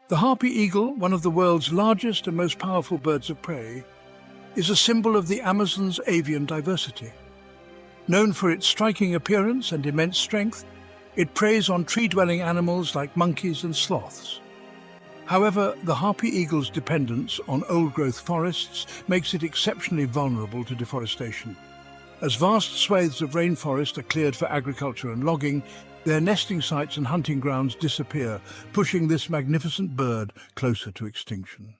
The harpy eagle, one of the world's largest and most powerful birds of prey, is a symbol of the Amazon's avian diversity. Known for its striking appearance and immense strength, it preys on tree-dwelling animals like monkeys and sloths. However, the harpy eagle's dependence on old-growth forests makes it exceptionally vulnerable to deforestation. As vast swathes of rainforest are cleared for agriculture and logging, their nesting sites and hunting grounds disappear, pushing this magnificent bird closer to extinction.